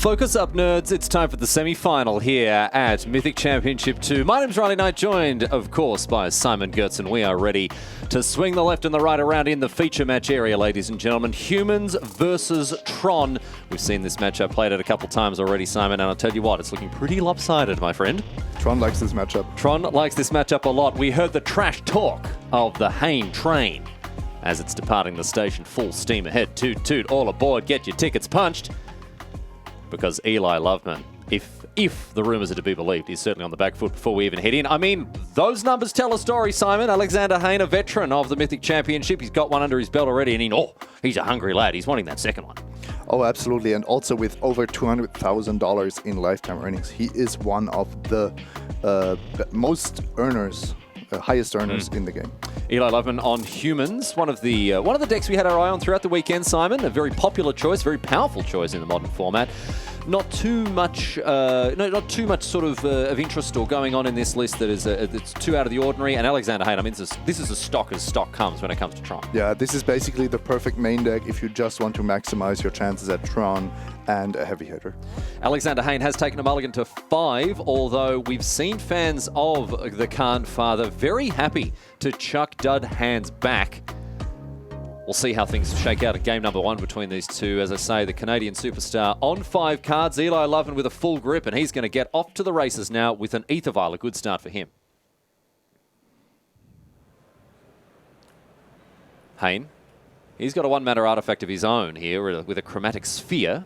Focus up, nerds. It's time for the semi-final here at Mythic Championship II. My name's Riley Knight, joined, of course, by Simon Gertzen. We are ready to swing the left and the right around in the feature match area, ladies and gentlemen. Humans versus Tron. We've seen this matchup played out a couple times already, Simon, and I'll tell you what, it's looking pretty lopsided, my friend. Tron likes this matchup. Tron likes this matchup a lot. We heard the trash talk of the Hayne train as it's departing the station full steam ahead. Toot, toot, all aboard, get your tickets punched. Because Eli Loveman, if the rumours are to be believed, he's certainly on the back foot before we even head in. I mean, those numbers tell a story, Simon. Alexander Hayne, a veteran of the Mythic Championship. He's got one under his belt already, and he's a hungry lad. He's wanting that second one. Oh, absolutely. And also with over $200,000 in lifetime earnings, he is one of the most earners, highest earners in the game. Eli Loveman on Humans, one of the decks we had our eye on throughout the weekend, Simon. A very popular choice, very powerful choice in the modern format. Not too much sort of interest or going on in this list that is it's too out of the ordinary. And Alexander Hayne, I mean, this is as stock comes when it comes to Tron. Yeah, this is basically the perfect main deck if you just want to maximize your chances at Tron and a heavy hitter. Alexander Hayne has taken a mulligan to 5, although we've seen fans of the Khan father very happy to chuck dud hands back. We'll see how things shake out at game number 1 between these two. As I say, the Canadian superstar on 5 cards. Eli Loveman with a full grip, and he's going to get off to the races now with an Ether Vial. A good start for him. Hayne. He's got a 1-mana artifact of his own here with a chromatic sphere.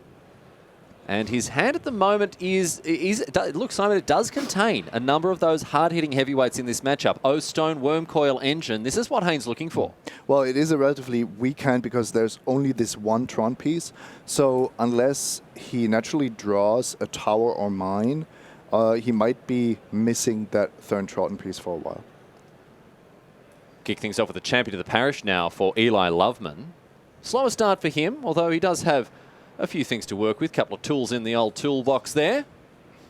And his hand at the moment look, Simon, it does contain a number of those hard-hitting heavyweights in this matchup. O-Stone, Wormcoil, Engine. This is what Hayne's looking for. Well, it is a relatively weak hand because there's only this one Tron piece. So unless he naturally draws a tower or mine, he might be missing that third Tron piece for a while. Kick things off with the champion of the parish now for Eli Loveman. Slower start for him, although he does have a few things to work with. Couple of tools in the old toolbox there.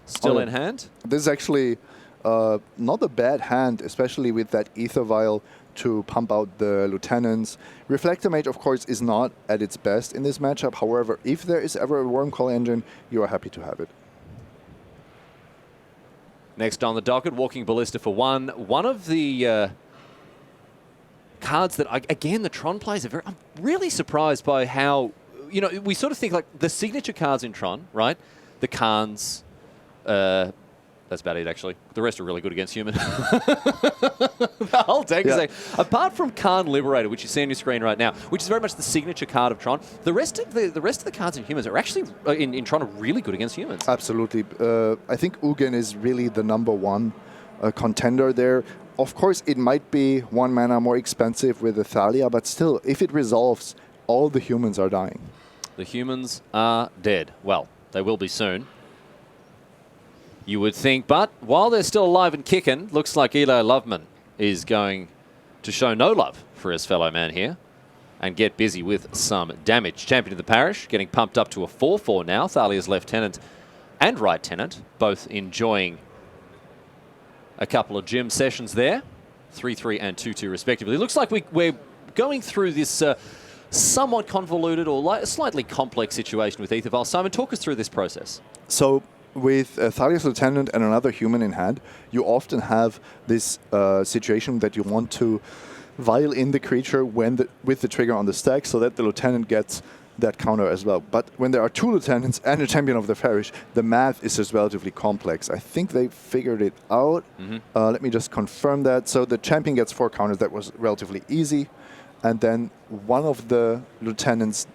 Still in hand. This is actually not a bad hand, especially with that Ether Vial to pump out the lieutenants. Reflector Mage, of course, is not at its best in this matchup. However, if there is ever a Wormcoil Engine, you are happy to have it. Next on the docket, Walking Ballista for 1. One of the cards that, again, the Tron plays are I'm really surprised by how, you know, we sort of think like the signature cards in Tron, right? The Khans, that's about it actually. The rest are really good against human. The whole deck is apart from Khan Liberator, which you see on your screen right now, which is very much the signature card of Tron. The rest of the cards in humans are actually in Tron are really good against humans. Absolutely. I think Ugin is really the #1 contender there. Of course, it might be 1 mana more expensive with the Thalia, but still, if it resolves, all the humans are dying. The humans are dead. Well, they will be soon, you would think. But while they're still alive and kicking, looks like Eli Loveman is going to show no love for his fellow man here and get busy with some damage. Champion of the parish getting pumped up to a 4/4 now. Thalia's lieutenant and right tenant both enjoying a couple of gym sessions there. 3/3 and 2/2 respectively. Looks like we're going through this somewhat convoluted or slightly complex situation with Ether Vial. Simon, talk us through this process. So with Thalia's lieutenant and another human in hand, you often have this situation that you want to vial in the creature with the trigger on the stack so that the lieutenant gets that counter as well. But when there are 2 lieutenants and a champion of the parish, the math is just relatively complex. I think they figured it out. Let me just confirm that. So the champion gets 4 counters. That was relatively easy. And then one of the lieutenants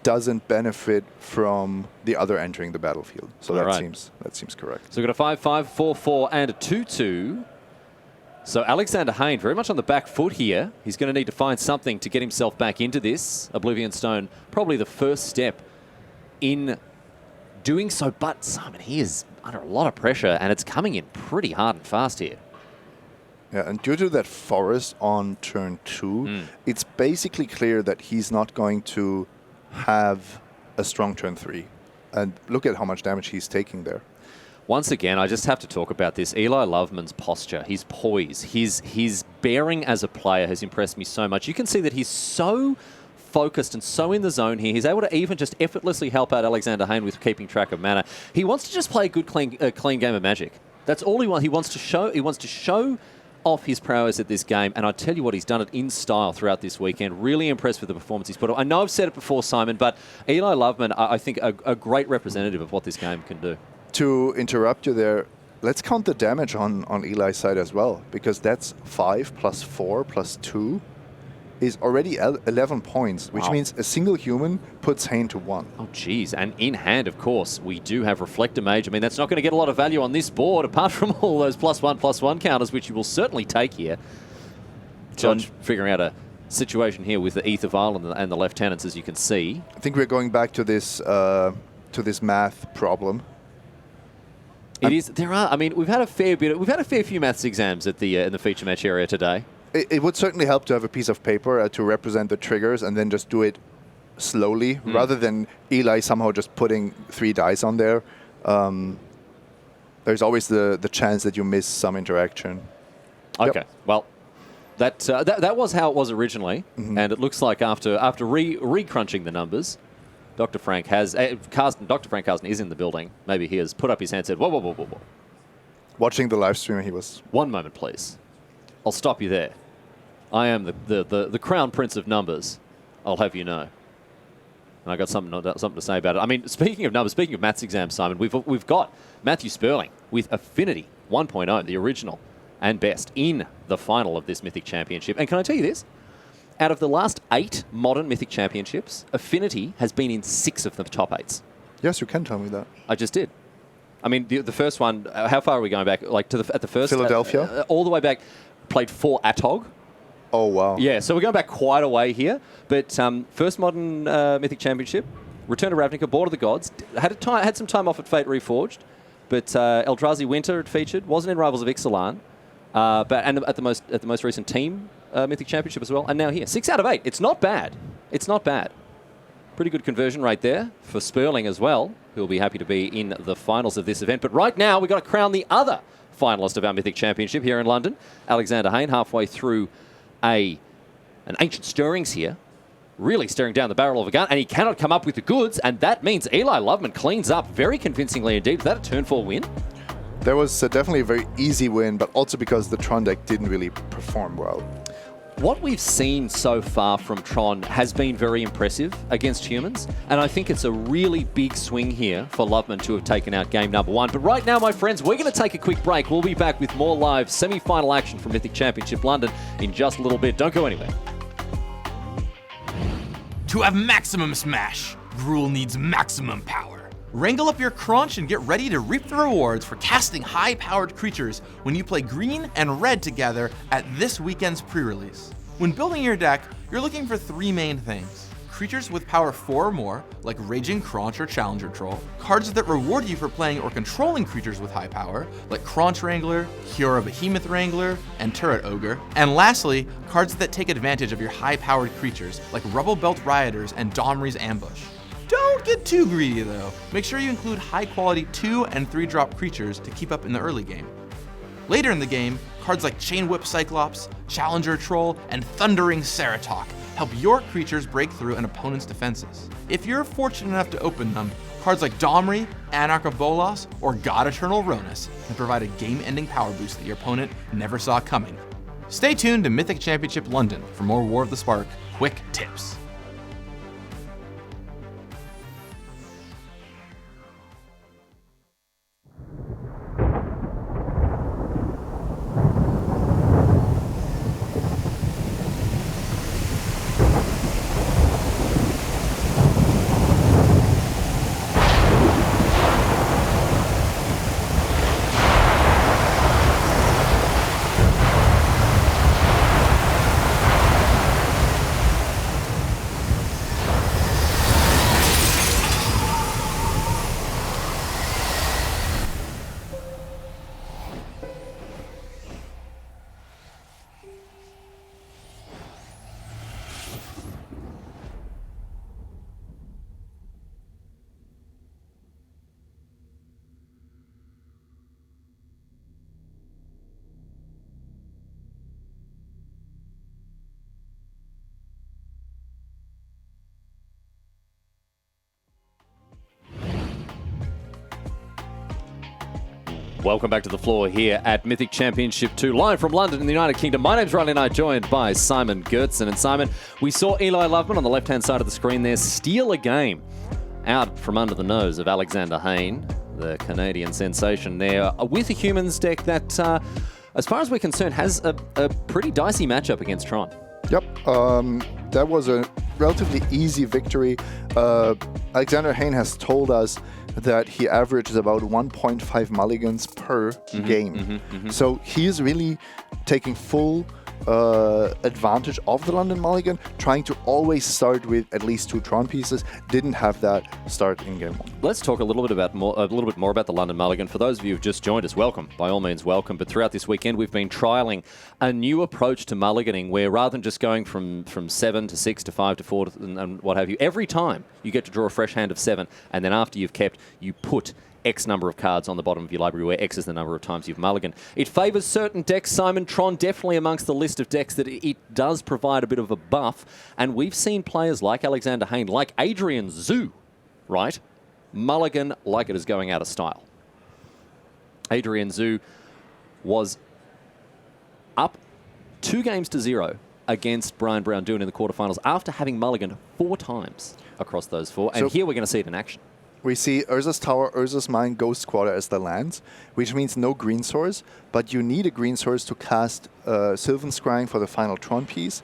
doesn't benefit from the other entering the battlefield. So that seems correct. So we've got a 5/5, 4/4, and a 2/2. So Alexander Hayne very much on the back foot here. He's going to need to find something to get himself back into this. Oblivion Stone, probably the first step in doing so. But Simon, he is under a lot of pressure, and it's coming in pretty hard and fast here. Yeah, and due to that forest on turn 2, it's basically clear that he's not going to have a strong turn 3. And look at how much damage he's taking there. Once again, I just have to talk about this. Eli Loveman's posture, his poise, his bearing as a player has impressed me so much. You can see that he's so focused and so in the zone here. He's able to even just effortlessly help out Alexander Hayne with keeping track of mana. He wants to just play a good, clean game of Magic. That's all he wants. He wants to show off his prowess at this game, and I tell you what, he's done it in style throughout this weekend. Really impressed with the performance he's put on. I know I've said it before, Simon, but Eli Loveman, I think, a great representative of what this game can do. To interrupt you there, let's count the damage on Eli's side as well, because that's 5 plus 4 plus 2 is already 11 points, which means a single human puts Hayne to 1. Oh, geez. And in hand, of course, we do have Reflector Mage. I mean, that's not going to get a lot of value on this board, apart from all those +1/+1 counters, which you will certainly take here. Judge figuring out a situation here with the Ether Vial and the Lieutenants, as you can see. I think we're going back to this math problem. It is. There are. I mean, we've had a fair few maths exams at the in the feature match area today. It would certainly help to have a piece of paper to represent the triggers and then just do it slowly rather than Eli somehow just putting 3 dice on there. There's always the chance that you miss some interaction. Okay, well, that was how it was originally, and it looks like after re-crunching the numbers, Dr. Frank Carsten is in the building. Maybe he has put up his hand and said, whoa. Watching the live stream, he was... One moment, please. I'll stop you there. I am the crown prince of numbers, I'll have you know. And I got something to say about it. I mean, speaking of numbers, speaking of maths exams, Simon, we've got Matthew Sperling with Affinity 1.0, the original and best, in the final of this Mythic Championship. And can I tell you this? Out of the last 8 modern Mythic Championships, Affinity has been in 6 of the top 8s. Yes, you can tell me that. I just did. I mean, the first one, how far are we going back? Like at the first... Philadelphia? All the way back. Played for Atog. Oh, wow. Yeah, so we're going back quite a way here. But first modern Mythic Championship, Return to Ravnica, Board of the Gods. Had some time off at Fate Reforged, but Eldrazi Winter it featured. Wasn't in Rivals of Ixalan, and at the most recent team Mythic Championship as well. And now here, 6 out of 8. It's not bad. It's not bad. Pretty good conversion rate there for Sperling as well, who will be happy to be in the finals of this event. But right now, we've got to crown the other finalist of our Mythic Championship here in London, Alexander Hayne, halfway through an Ancient Stirrings here, really staring down the barrel of a gun, and he cannot come up with the goods, and that means Eli Loveman cleans up very convincingly indeed. Was that a turn 4 win? There was definitely a very easy win, but also because the Tron deck didn't really perform well. What we've seen so far from Tron has been very impressive against humans, and I think it's a really big swing here for Loveman to have taken out game number 1. But right now, my friends, we're going to take a quick break. We'll be back with more live semi-final action from Mythic Championship London in just a little bit. Don't go anywhere. To have maximum smash, Gruul needs maximum power. Wrangle up your crunch and get ready to reap the rewards for casting high-powered creatures when you play green and red together at this weekend's pre-release. When building your deck, you're looking for 3 main things. Creatures with power 4 or more, like Raging Crunch or Challenger Troll. Cards that reward you for playing or controlling creatures with high power, like Crunch Wrangler, Kiora Behemoth Wrangler, and Turret Ogre. And lastly, cards that take advantage of your high-powered creatures, like Rubble Belt Rioters and Domri's Ambush. Don't get too greedy though. Make sure you include high-quality 2- and 3-drop creatures to keep up in the early game. Later in the game, cards like Chain Whip Cyclops, Challenger Troll, and Thundering Ceratok help your creatures break through an opponent's defenses. If you're fortunate enough to open them, cards like Domri, Anarch of Bolas, or God Eternal Ronus can provide a game-ending power boost that your opponent never saw coming. Stay tuned to Mythic Championship London for more War of the Spark quick tips. Welcome back to the floor here at Mythic Championship II, live from London in the United Kingdom. My name's Riley and I, joined by Simon Gertzen. And Simon, we saw Eli Loveman on the left-hand side of the screen there steal a game out from under the nose of Alexander Hayne, the Canadian sensation there, with a humans deck that, as far as we're concerned, has a pretty dicey matchup against Tron. Yep, that was a relatively easy victory. Alexander Hayne has told us that he averages about 1.5 mulligans per game. So he is really taking full advantage of the London mulligan, trying to always start with at least 2 Tron pieces. Didn't have that start in game 1. Let's talk a little bit more about the London mulligan. For those of you who've just joined us, welcome. By all means, welcome. But throughout this weekend, we've been trialing a new approach to mulliganing, where rather than just going from 7 to 6 to 5 to 4 and what have you, every time you get to draw a fresh hand of 7, and then after you've kept, you put X number of cards on the bottom of your library, where X is the number of times you've mulliganed. It favours certain decks, Simon. Tron definitely amongst the list of decks that it does provide a bit of a buff. And we've seen players like Alexander Hayne, like Adrian Zhu, right? Mulligan like it is going out of style. Adrian Zhu was up 2-0 against Brian Brown-Doohan in the quarterfinals after having mulliganed 4 times across those 4. And here we're going to see it in action. We see Urza's Tower, Urza's Mine, Ghost Quarter as the lands, which means no green source, but you need a green source to cast Sylvan Scrying for the final Tron piece,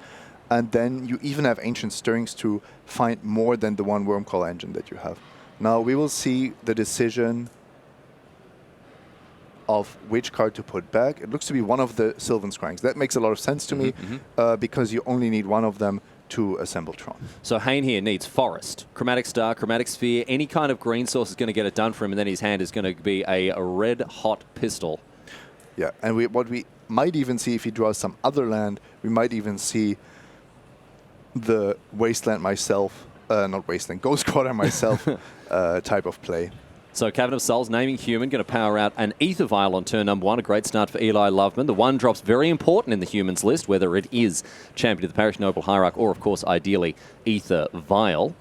and then you even have Ancient Stirrings to find more than the one Wormcall engine that you have. Now we will see the decision of which card to put back. It looks to be one of the Sylvan Scryings. That makes a lot of sense to me, because you only need one of them to assemble Tron. So Hayne here needs Forest, Chromatic Star, Chromatic Sphere. Any kind of green source is going to get it done for him, and then his hand is going to be a red-hot pistol. Yeah, and what we might even see, if he draws some other land, we might even see the Wasteland myself, not Wasteland, Ghost Quarter myself type of play. So Cavern of Souls, naming human, going to power out an Aether Vial on turn number 1. A great start for Eli Loveman. The 1 drop's very important in the humans list, whether it is Champion of the Parish Noble Hierarch or, of course, ideally Aether Vial.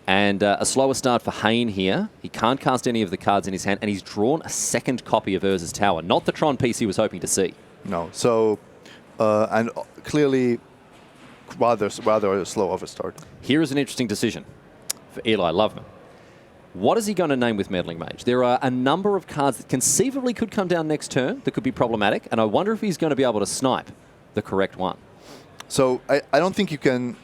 And a slower start for Hayne here. He can't cast any of the cards in his hand, and he's drawn a second copy of Urza's Tower, not the Tron piece he was hoping to see. No, so, and clearly rather slow of a start. Here is an interesting decision for Eli Loveman. What is he going to name with Meddling Mage? There are a number of cards that conceivably could come down next turn that could be problematic, and I wonder if he's going to be able to snipe the correct one. So I don't think you can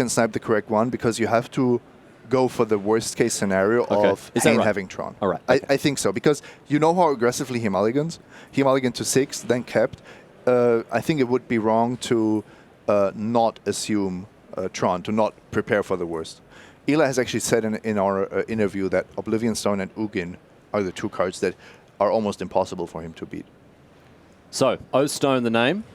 snipe the correct one, because you have to go for the worst case scenario of Hayne having Tron. All right. I think so, because you know how aggressively he mulligans. He mulliganed to 6, then kept. I think it would be wrong to not assume Tron, to not prepare for the worst. Eli has actually said in our interview that Oblivion Stone and Ugin are the 2 cards that are almost impossible for him to beat. So, O-Stone the name.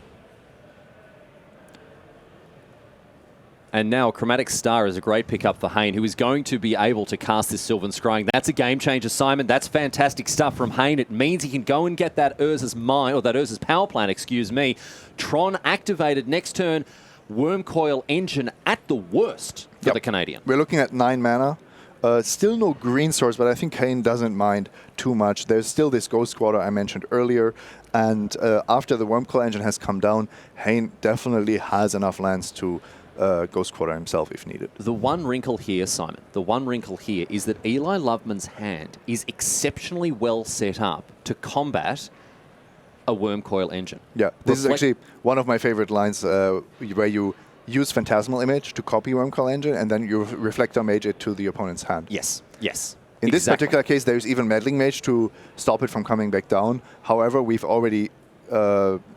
And now Chromatic Star is a great pickup for Hayne, who is going to be able to cast this Sylvan Scrying. That's a game changer, Simon. That's fantastic stuff from Hayne. It means he can go and get that Urza's Mine, or that Urza's Power Plant, excuse me. Tron activated next turn. Wormcoil engine at the worst for the Canadian. We're looking at 9 mana. Still no green source, but I think Hayne doesn't mind too much. There's still this Ghost Quarter I mentioned earlier, and after the Wormcoil engine has come down, Hayne definitely has enough lands to Ghost Quarter himself if needed. The one wrinkle here, Simon, the one wrinkle here is that Eli Loveman's hand is exceptionally well set up to combat a Wormcoil engine. Yeah, this is actually one of my favorite lines, where you use Phantasmal Image to copy Wormcoil engine, and then you Reflector Mage it to the opponent's hand. Yes, yes. In this particular case, there's even Meddling Mage to stop it from coming back down. However, we've already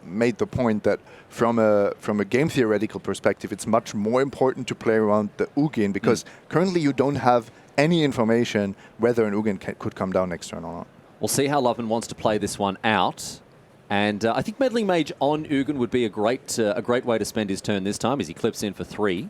made the point that from a game theoretical perspective, it's much more important to play around the Ugin, because currently you don't have any information whether an Ugin could come down next turn or not. We'll see how Loveman wants to play this one out. And I think Meddling Mage on Ugin would be a great way to spend his turn this time, as he clips in for 3.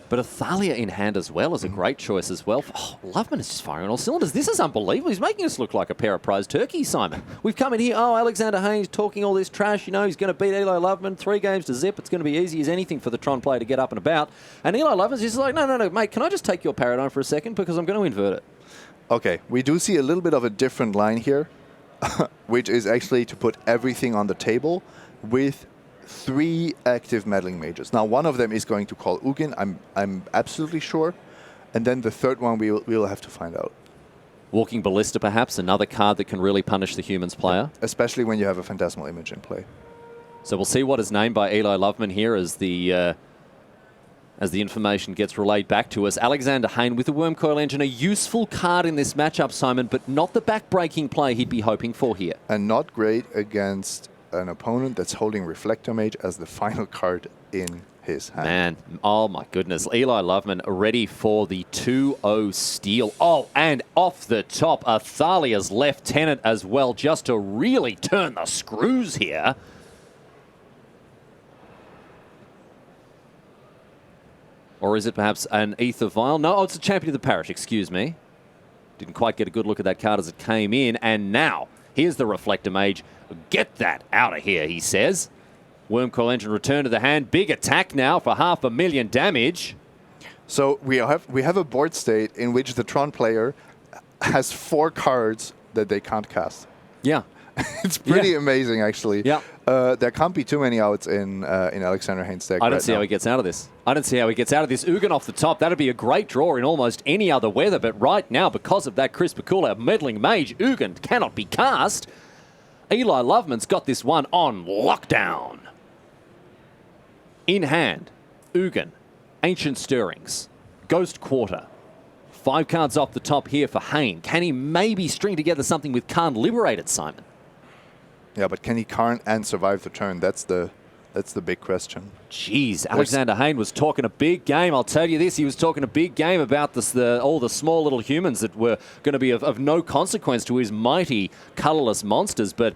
But Athalia in hand as well is a great choice as well. Oh, Loveman is just firing on all cylinders. This is unbelievable. He's making us look like a pair of prize turkeys, Simon. We've come in here, Alexander Hayne's talking all this trash. You know, he's going to beat Eli Loveman 3 games to zip. It's going to be easy as anything for the Tron player to get up and about. And Eli Loveman's just like, no, mate, can I just take your paradigm for a second? Because I'm going to invert it. Okay, we do see a little bit of a different line here, which is actually to put everything on the table with 3 active meddling mages. Now, one of them is going to call Ugin, I'm absolutely sure. And then the third one we'll have to find out. Walking Ballista, perhaps, another card that can really punish the humans player. Especially when you have a Phantasmal Image in play. So we'll see what is named by Eli Loveman here as the information gets relayed back to us. Alexander Hayne with the Wormcoil Engine, a useful card in this matchup, Simon, but not the back-breaking play he'd be hoping for here. And not great against an opponent that's holding Reflector Mage as the final card in his hand. Man, oh my goodness. Eli Loveman ready for the 2-0 steal. Oh, and off the top, Athalia's Lieutenant as well, just to really turn the screws here. Or is it perhaps an Ether Vial? No, it's a Champion of the Parish, excuse me. Didn't quite get a good look at that card as it came in. And now, here's the Reflector Mage. Get that out of here, he says. Wormcoil Engine return to the hand. Big attack now for 500,000 damage. So we have a board state in which the Tron player has 4 cards that they can't cast. Yeah. It's pretty amazing, actually. Yeah. There can't be too many outs in Alexander Hayne's deck. I don't see how he gets out of this. I don't see how he gets out of this. Ugin off the top. That'd be a great draw in almost any other weather. But right now, because of that Crisp Cool Meddling Mage, Ugin cannot be cast. Eli Loveman's got this one on lockdown. In hand, Ugin, Ancient Stirrings, Ghost Quarter. 5 cards off the top here for Hayne. Can he maybe string together something with Karn Liberated, Simon? Yeah, but can he Karn and survive the turn? That's the big question. Jeez, Alexander Hayne was talking a big game. I'll tell you this, he was talking a big game about all the small little humans that were going to be of no consequence to his mighty, colourless monsters, but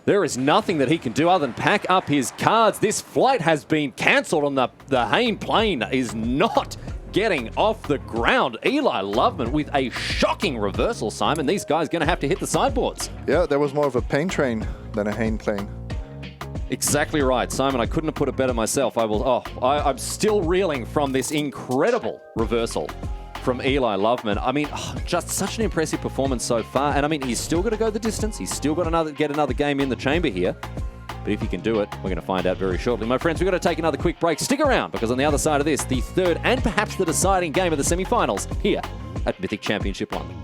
there is nothing that he can do other than pack up his cards. This flight has been cancelled on the Hayne plane is not getting off the ground. Eli Loveman with a shocking reversal, Simon. These guys going to have to hit the sideboards. Yeah, there was more of a pain train than a Hayne plane. Exactly right, Simon. I couldn't have put it better myself. I'm still reeling from this incredible reversal from Eli Loveman. I mean, just such an impressive performance so far. And I mean, he's still got to go the distance. He's still got to get another game in the chamber here. But if he can do it, we're going to find out very shortly. My friends, we've got to take another quick break. Stick around, because on the other side of this, the third and perhaps the deciding game of the semi-finals here at Mythic Championship London.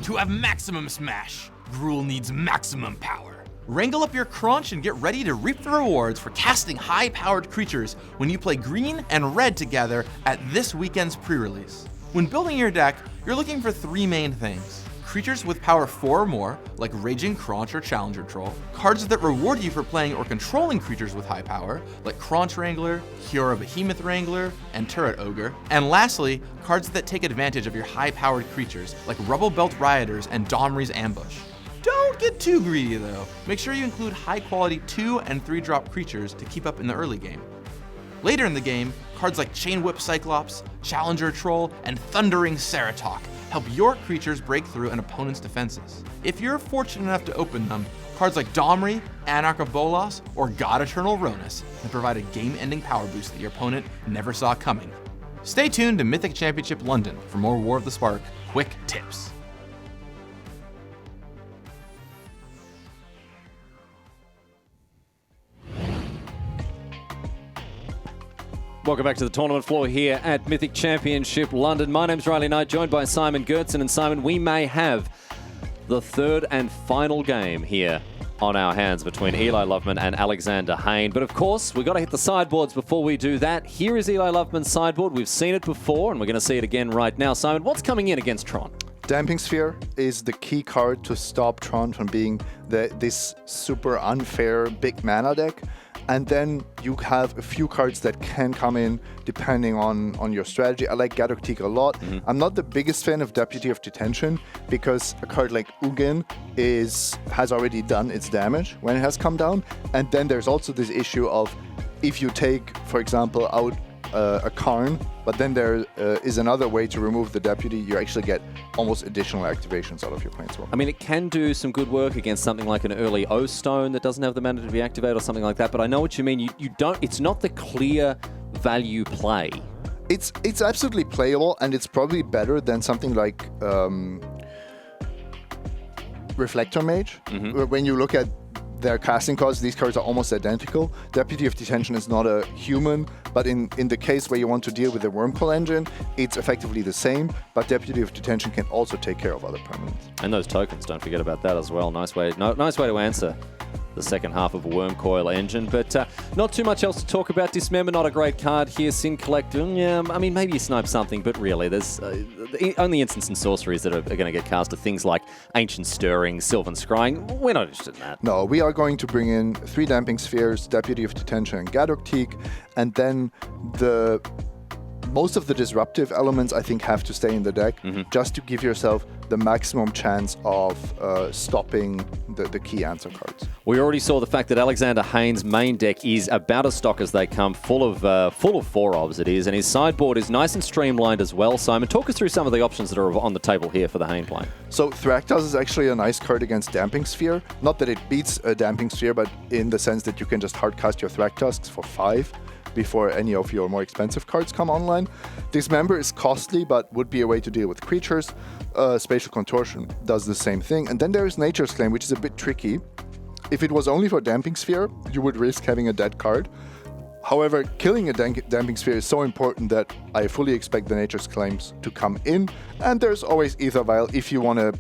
To have maximum smash, Gruul needs maximum power. Wrangle up your crunch and get ready to reap the rewards for casting high-powered creatures when you play green and red together at this weekend's pre-release. When building your deck, you're looking for 3 main things. Creatures with power 4 or more, like Raging Crunch or Challenger Troll. Cards that reward you for playing or controlling creatures with high power, like Crunch Wrangler, Kiora Behemoth Wrangler, and Turret Ogre. And lastly, cards that take advantage of your high-powered creatures, like Rubble Belt Rioters and Domri's Ambush. Don't get too greedy though. Make sure you include high-quality 2 and 3 drop creatures to keep up in the early game. Later in the game, cards like Chain Whip Cyclops, Challenger Troll, and Thundering Ceratok help your creatures break through an opponent's defenses. If you're fortunate enough to open them, cards like Domri, Anarch of Bolas, or God Eternal Ronus can provide a game-ending power boost that your opponent never saw coming. Stay tuned to Mythic Championship London for more War of the Spark quick tips. Welcome back to the tournament floor here at Mythic Championship London. My name's Riley Knight, joined by Simon Gertzen. And Simon, we may have the third and final game here on our hands between Eli Loveman and Alexander Hayne. But of course, we've got to hit the sideboards before we do that. Here is Eli Loveman's sideboard. We've seen it before, and we're going to see it again right now. Simon, what's coming in against Tron? Damping Sphere is the key card to stop Tron from being this super unfair big mana deck. And then you have a few cards that can come in depending on your strategy. I like Gadoktik a lot. I'm not the biggest fan of Deputy of Detention because a card like Ugin has already done its damage when it has come down. And then there's also this issue of if you take, for example, out a Karn, but then there is another way to remove the Deputy, you actually get almost additional activations out of your Planeswalker. I mean, it can do some good work against something like an early O-Stone that doesn't have the mana to be activated or something like that, but I know what you mean. You don't. It's not the clear value play It's absolutely playable, and it's probably better than something like Reflector Mage. When you look at their casting cards, these cards are almost identical. Deputy of Detention is not a human, but in the case where you want to deal with the Wormcoil engine, it's effectively the same, but Deputy of Detention can also take care of other permanents. And those tokens, don't forget about that as well. Nice way to answer the second half of a Wormcoil engine, but not too much else to talk about. Dismember, not a great card here. Sin Collector, yeah, I mean, maybe you snipe something, but really, there's only instants and sorceries that are going to get cast are things like Ancient Stirring, Sylvan Scrying. We're not interested in that. No, we are going to bring in 3 Damping Spheres, Deputy of Detention, and Gadok Teak, and then most of the disruptive elements, I think, have to stay in the deck, just to give yourself the maximum chance of stopping the key answer cards. We already saw the fact that Alexander Hayne's main deck is about as stock as they come, full of 4-ofs it is, and his sideboard is nice and streamlined as well. Simon, talk us through some of the options that are on the table here for the Hayne plane. So Thragtusk is actually a nice card against Damping Sphere. Not that it beats a Damping Sphere, but in the sense that you can just hardcast your Thragtusks for 5 before any of your more expensive cards come online. Dismember is costly, but would be a way to deal with creatures. Spatial Contortion does the same thing. And then there is Nature's Claim, which is a bit tricky. If it was only for Damping Sphere, you would risk having a dead card. However, killing a Damping Sphere is so important that I fully expect the Nature's Claims to come in. And there's always Aether Vial if you want to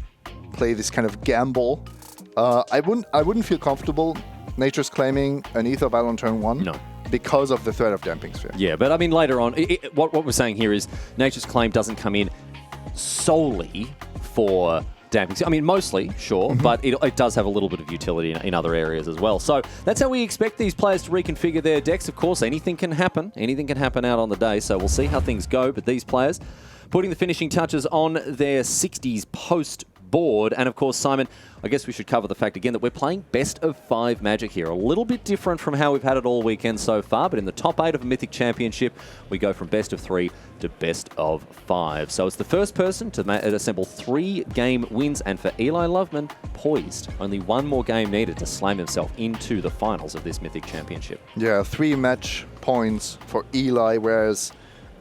play this kind of gamble. I wouldn't feel comfortable Nature's Claiming an Aether Vial on turn 1. No. Because of the threat of Damping Sphere. Yeah, but I mean, later on, what we're saying here is Nature's Claim doesn't come in solely for Damping Sphere. I mean, mostly, sure, but it does have a little bit of utility in other areas as well. So that's how we expect these players to reconfigure their decks. Of course, anything can happen. Anything can happen out on the day, so we'll see how things go. But these players putting the finishing touches on their 60s post board. And of course, Simon, I guess we should cover the fact again that we're playing best of 5 Magic here. A little bit different from how we've had it all weekend so far, but in the top 8 of a Mythic Championship, we go from best of 3 to best of 5. So it's the first person to assemble 3 game wins, and for Eli Loveman, poised. Only 1 more game needed to slam himself into the finals of this Mythic Championship. Yeah, 3 match points for Eli, whereas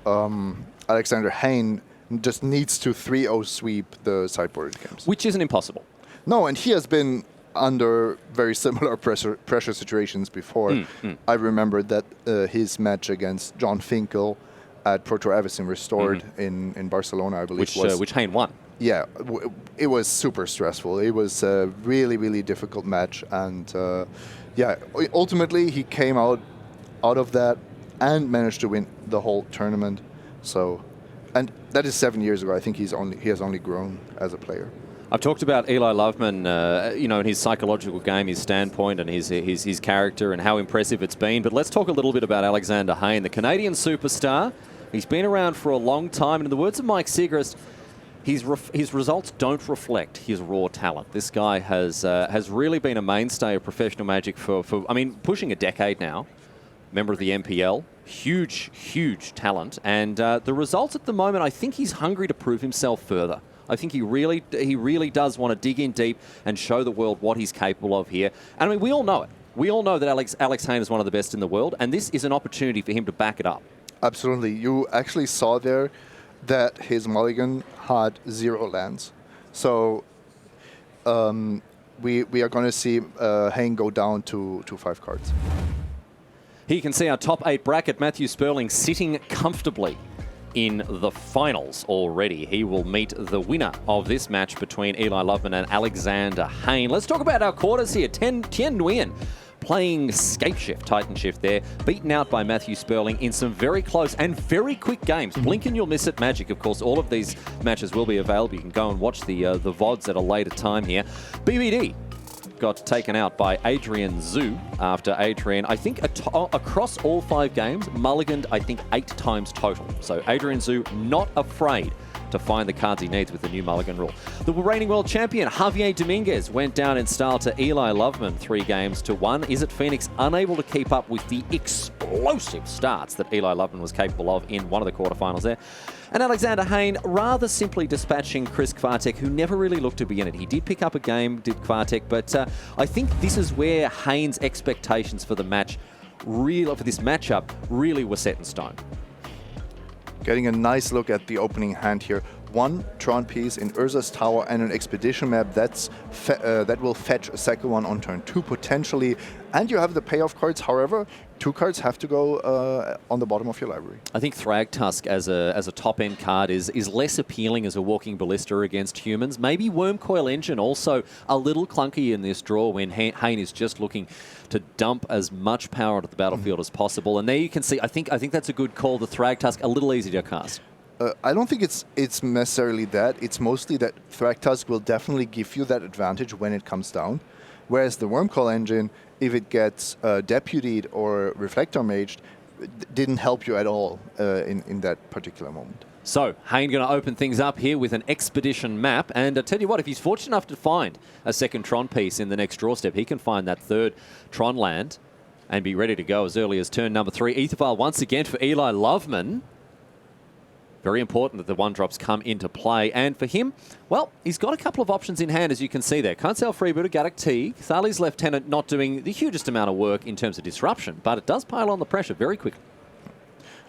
Alexander Hayne just needs to 3-0 sweep the sideboarded games. Which isn't impossible. No, and he has been under very similar pressure situations before. I remember that his match against John Finkel at Pro Tour Avicii Restored in Barcelona, I believe, which Hayne won. Yeah, it was super stressful. It was a really, really difficult match, and yeah, ultimately he came out of that and managed to win the whole tournament. So, and that is 7 years ago. I think he has only grown as a player. I've talked about Eli Loveman, and his psychological game, his standpoint, and his character, and how impressive it's been. But let's talk a little bit about Alexander Hayne, the Canadian superstar. He's been around for a long time, and in the words of Mike Sigrist, his results don't reflect his raw talent. This guy has really been a mainstay of professional Magic for pushing a decade now. Member of the MPL, huge talent, and the results at the moment, I think he's hungry to prove himself further. I think he really does want to dig in deep and show the world what he's capable of here. And I mean, we all know it. We all know that Alex Hayne is one of the best in the world, and this is an opportunity for him to back it up. Absolutely. You actually saw there that his mulligan had 0 lands. So we are going to see Hayne go down to 5 cards. Here you can see our top 8 bracket. Matthew Sperling sitting comfortably in the finals already. He will meet the winner of this match between Eli Loveman and Alexander Hayne. Let's talk about our quarters here. Tien Nguyen playing Scapeshift, Titan Shift there, beaten out by Matthew Sperling in some very close and very quick games. Blink and you'll miss it Magic. Of course, all of these matches will be available. You can go and watch the VODs at a later time here. BBD got taken out by Adrian Zhu after Adrian, I think across all 5 games, mulliganed, I think 8 times total. So Adrian Zhu not afraid to find the cards he needs with the new mulligan rule. The reigning world champion, Javier Dominguez, went down in style to Eli Loveman 3-1. Is it Phoenix unable to keep up with the explosive starts that Eli Loveman was capable of in one of the quarterfinals there? And Alexander Hayne rather simply dispatching Chris Kvartek, who never really looked to be in it. He did pick up a game, did Kvartek, but I think this is where Hayne's expectations for the match, for this matchup, really were set in stone. Getting a nice look at the opening hand here. One Tron piece in Urza's Tower and an Expedition map that will fetch a second one on turn 2 potentially. And you have the payoff cards. However, 2 cards have to go on the bottom of your library. I think Thragtusk as a top-end card is less appealing as a walking ballista against humans. Maybe Wormcoil Engine also a little clunky in this draw when Hayne is just looking to dump as much power onto the battlefield as possible. And there you can see, I think that's a good call. The Thragtusk, a little easy to cast. I don't think it's necessarily that. It's mostly that Thragtusk will definitely give you that advantage when it comes down. Whereas the Wormcoil Engine, if it gets deputied or Reflector Maged, didn't help you at all in that particular moment. So, Hayne going to open things up here with an Expedition map. And I tell you what, if he's fortunate enough to find a second Tron piece in the next draw step, he can find that third Tron land and be ready to go as early as turn number 3. Aetherfile once again for Eli Loveman. Very important that the 1-drops come into play. And for him, well, he's got a couple of options in hand, as you can see there. Can't sell Freebooter, Gaddock Teague. Thali's Lieutenant not doing the hugest amount of work in terms of disruption, but it does pile on the pressure very quickly.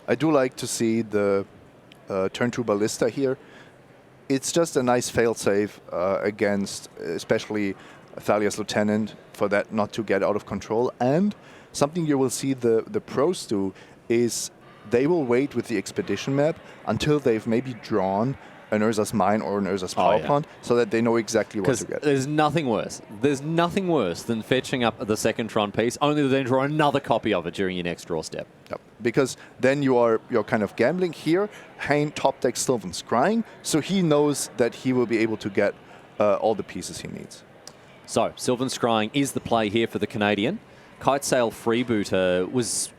I do like to see the turn 2 Ballista here. It's just a nice fail-safe against especially Thalia's Lieutenant for that not to get out of control. And something you will see the pros do is they will wait with the Expedition map until they've maybe drawn an Urza's Mine or an Urza's Power Plant so that they know exactly what to get. There's nothing worse. There's nothing worse than fetching up the second Tron piece, only to then draw another copy of it during your next draw step. Yep. Because then you're kind of gambling here. Hayne top decks Sylvan Scrying, so he knows that he will be able to get all the pieces he needs. So, Sylvan Scrying is the play here for the Canadian. Kitesail Freebooter was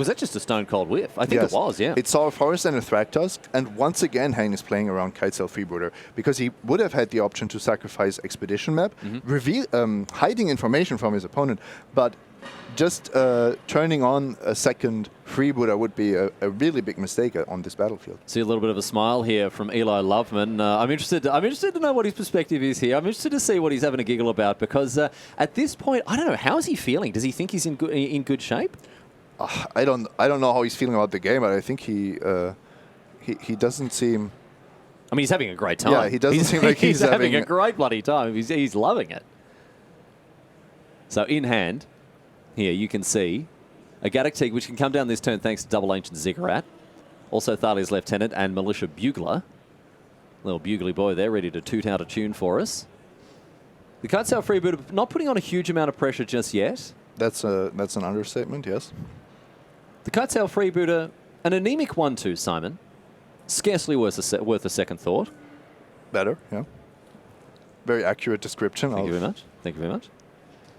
that just a stone cold whiff? I think it was, yeah. It saw a Forest and a Thragtusk, and once again Hayne is playing around Kitesail Freebooter because he would have had the option to sacrifice Expedition map, hiding information from his opponent, but just turning on a second Freebooter would be a really big mistake on this battlefield. See a little bit of a smile here from Eli Loveman. I'm interested to know what his perspective is here. I'm interested to see what he's having a giggle about because at this point, I don't know, how is he feeling? Does he think he's in good shape? I don't know how he's feeling about the game, but I think he doesn't seem. I mean, he's having a great time. Yeah, he doesn't seem like he's having a great bloody time. He's loving it. So in hand, here you can see a Gaddock Teague, which can come down this turn thanks to Double Ancient Ziggurat. Also Thalia's Lieutenant and Militia Bugler. Little bugly boy there, ready to toot out a tune for us. The Kitesail Freebooter not putting on a huge amount of pressure just yet. That's an understatement, yes. The Kitesail Freebooter, an anemic 1-2, Simon. Scarcely worth a second thought. Better, yeah. Very accurate description. Thank you very much. Thank you very much.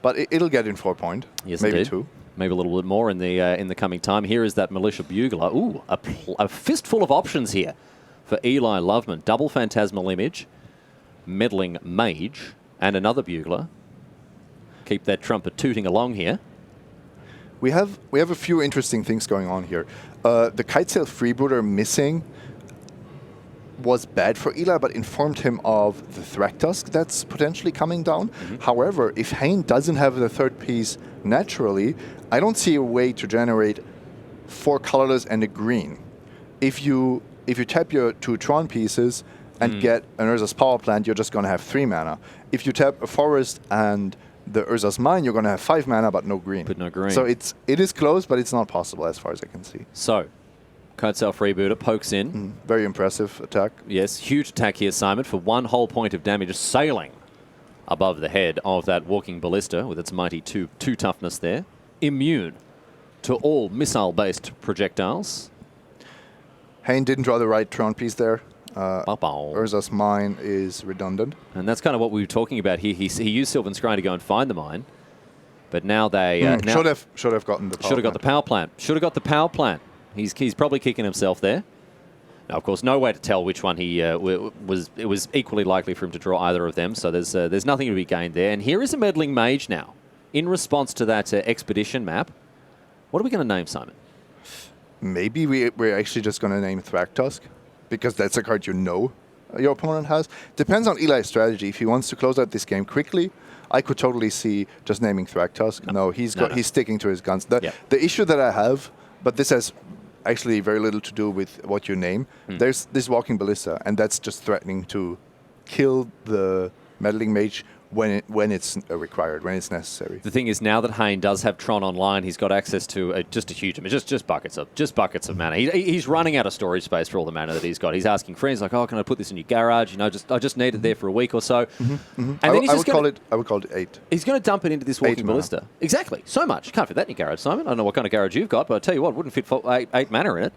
But it'll get in 4 point. Yes, maybe indeed. 2. Maybe a little bit more in the coming time. Here is that Militia Bugler. Ooh, a fistful of options here for Eli Loveman. Double Phantasmal Image, Meddling Mage, and another Bugler. Keep that trumpet tooting along here. We have a few interesting things going on here. The Kitesail Freebooter missing was bad for Eli, but informed him of the Thragtusk that's potentially coming down. However, if Hayne doesn't have the third piece naturally, I don't see a way to generate 4 colorless and a green. If you tap your 2 Tron pieces and get an Urza's Power Plant, you're just going to have 3 mana. If you tap a Forest and the Urza's Mine, you're going to have 5 mana, but no green. But no green. So it is close, but it's not possible as far as I can see. So, Kitesail Freebooter pokes in. Very impressive attack. Yes, huge attack here, Simon, for 1 whole point of damage, just sailing above the head of that walking ballista with its mighty 2 toughness there. Immune to all missile-based projectiles. Hayne didn't draw the right Tron piece there. Urza's Mine is redundant. And that's kind of what we were talking about here. He used Sylvan Scrying to go and find the mine. But now they... should have gotten the power plant. Should have got the power plant. Should have got the power plant. He's probably kicking himself there. Now, of course, no way to tell which one he was. It was equally likely for him to draw either of them, so there's nothing to be gained there. And here is a Meddling Mage now. In response to that Expedition map, what are we going to name, Simon? Maybe we're actually just going to name Thragtusk, because that's a card you know your opponent has. Depends on Eli's strategy. If he wants to close out this game quickly, I could totally see just naming Thragtusk. No, he's sticking to his guns. The issue that I have, but this has actually very little to do with what you name. There's this Walking Ballista, and that's just threatening to kill the Meddling Mage when it's required, when it's necessary. The thing is, now that Hayne does have Tron online, he's got access to just a huge, just buckets of mana. He's running out of storage space for all the mana that he's got. He's asking friends like, "Oh, can I put this in your garage? You know, I just need it there for a week or so." And then I would call it 8. He's going to dump it into this Walking Ballista. Exactly, so much. You can't fit that in your garage, Simon. I don't know what kind of garage you've got, but I tell you what, it wouldn't fit 8 mana in it.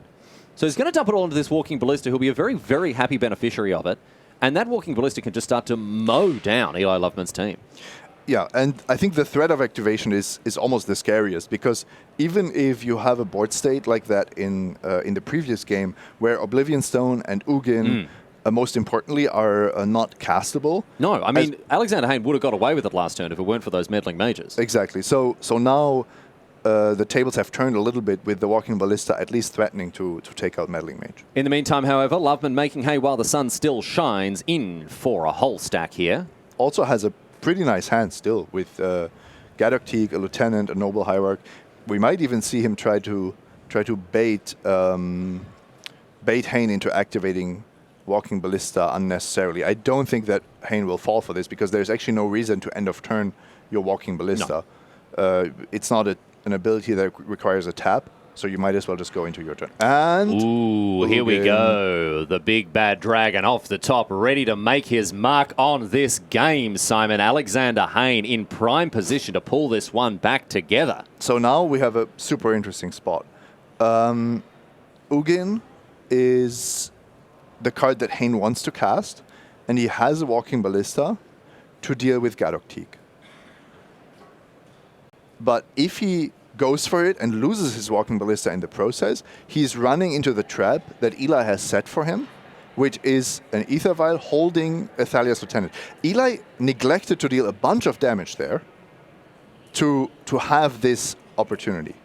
So he's going to dump it all into this Walking Ballista, who'll be a very, very happy beneficiary of it. And that Walking Ballista can just start to mow down Eli Loveman's team. Yeah, and I think the threat of activation is almost the scariest, because even if you have a board state like that in the previous game, where Oblivion Stone and Ugin, most importantly, are not castable. No, I mean, Alexander Hayne would have got away with it last turn if it weren't for those meddling mages. Exactly. So now the tables have turned a little bit with the Walking Ballista at least threatening to take out Meddling Mage. In the meantime, however, Loveman making hay while the sun still shines in for a whole stack here. Also has a pretty nice hand still with Gadok Teeg, a Lieutenant, a Noble Hierarch. We might even see him try to bait Hayne into activating Walking Ballista unnecessarily. I don't think that Hayne will fall for this, because there's actually no reason to end of turn your Walking Ballista. No. It's not an ability that requires a tap, so you might as well just go into your turn. And ooh, here we go. The big bad dragon off the top, ready to make his mark on this game, Simon. Alexander Hayne in prime position to pull this one back together. So now we have a super interesting spot. Ugin is the card that Hayne wants to cast, and he has a Walking Ballista to deal with Gadok Teeg. But if he goes for it and loses his Walking Ballista in the process, he's running into the trap that Eli has set for him, which is an Ether Vial holding a Thalia's Lieutenant. Eli neglected to deal a bunch of damage there to have this opportunity.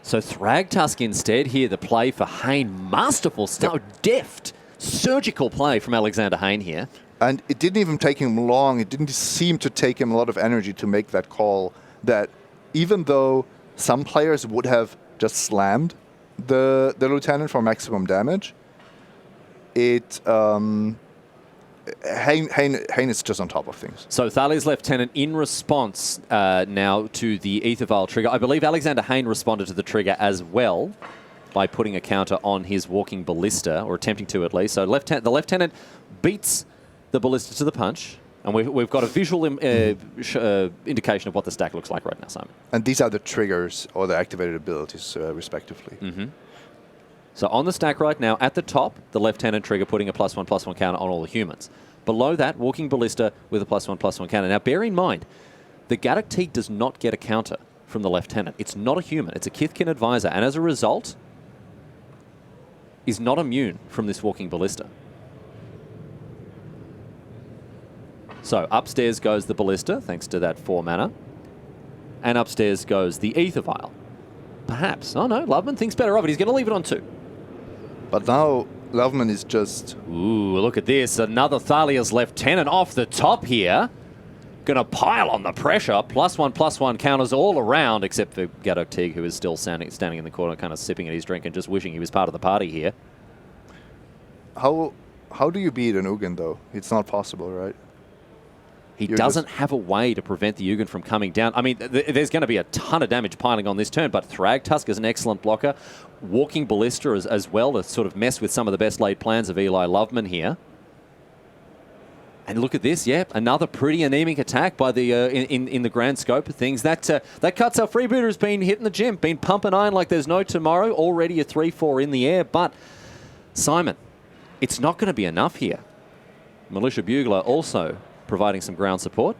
So Thragtusk instead here, the play for Hayne. Masterful style, deft, surgical play from Alexander Hayne here. And it didn't even take him long. It didn't seem to take him a lot of energy to make that call, that even though some players would have just slammed the Lieutenant for maximum damage, Hayne is just on top of things. So Thalia's Lieutenant in response now to the Ether Vial trigger. I believe Alexander Hayne responded to the trigger as well by putting a counter on his Walking Ballista, or attempting to at least. So the Lieutenant beats the Ballista to the punch. And we've got a visual indication of what the stack looks like right now, Simon. And these are the triggers or the activated abilities, respectively. So on the stack right now, at the top, the Lieutenant trigger putting a +1/+1 counter on all the humans. Below that, Walking Ballista with a +1/+1 counter. Now, bear in mind, the Gadok Teeg does not get a counter from the Lieutenant. It's not a human. It's a Kithkin advisor. And as a result, is not immune from this Walking Ballista. So upstairs goes the Ballista, thanks to that 4 mana. And upstairs goes the Ether Vial. Perhaps. Oh no, Loveman thinks better of it. He's going to leave it on 2. But now Loveman is just... Ooh, look at this. Another Thalia's Lieutenant off the top here. Going to pile on the pressure. +1/+1 counters all around, except for Gadok Teeg, who is still standing in the corner, kind of sipping at his drink and just wishing he was part of the party here. How do you beat an Ugin, though? It's not possible, right? He doesn't have a way to prevent the Ugin from coming down. I mean, there's going to be a ton of damage piling on this turn, but Thragtusk is an excellent blocker. Walking Ballista as well to sort of mess with some of the best laid plans of Eli Loveman here. And look at this, yeah, another pretty anemic attack by the in the grand scope of things. That cuts our freebooter's been hitting the gym, been pumping iron like there's no tomorrow. Already a 3/4 in the air, but Simon, it's not going to be enough here. Militia Bugler also providing some ground support.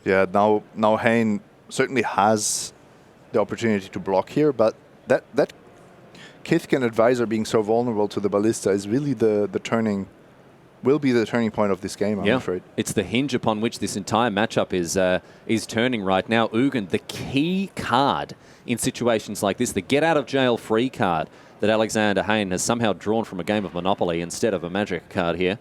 Yeah, now Hayne certainly has the opportunity to block here, but that Kithkin advisor being so vulnerable to the Ballista is really will be the turning point of this game, I'm afraid. It's the hinge upon which this entire matchup is turning right now. Ugin, the key card in situations like this, the get out of jail free card that Alexander Hayne has somehow drawn from a game of Monopoly instead of a Magic card here.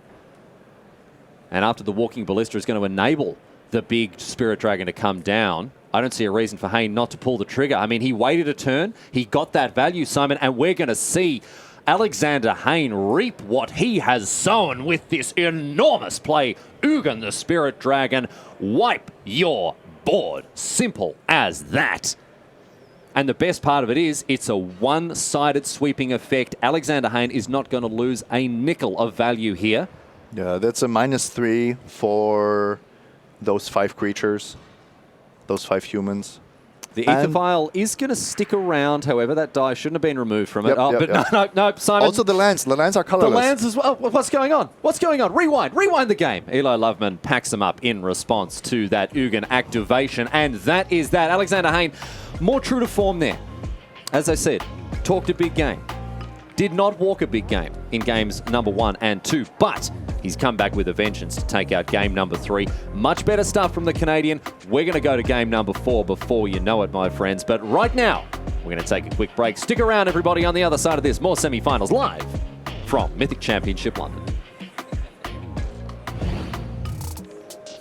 And after the Walking Ballista is going to enable the big Spirit Dragon to come down, I don't see a reason for Hayne not to pull the trigger. I mean, he waited a turn. He got that value, Simon, and we're going to see Alexander Hayne reap what he has sown with this enormous play. Ugin, the Spirit Dragon, wipe your board. Simple as that. And the best part of it is, it's a one-sided sweeping effect. Alexander Hayne is not going to lose a nickel of value here. Yeah, that's a -3 for those 5 creatures, those 5 humans. The Ether Vial is going to stick around, however. That die shouldn't have been removed from it. Yep. No, Simon. Also the lands. The lands are colorless. The lands as well. What's going on? What's going on? Rewind the game. Eli Loveman packs them up in response to that Ugin activation. And that is that. Alexander Hayne, more true to form there. As I said, talked a big game. Did not walk a big game in games number 1 and 2, but he's come back with a vengeance to take out game number 3. Much better stuff from the Canadian. We're going to go to game number 4 before you know it, my friends. But right now, we're going to take a quick break. Stick around, everybody, on the other side of this. More semi-finals live from Mythic Championship London.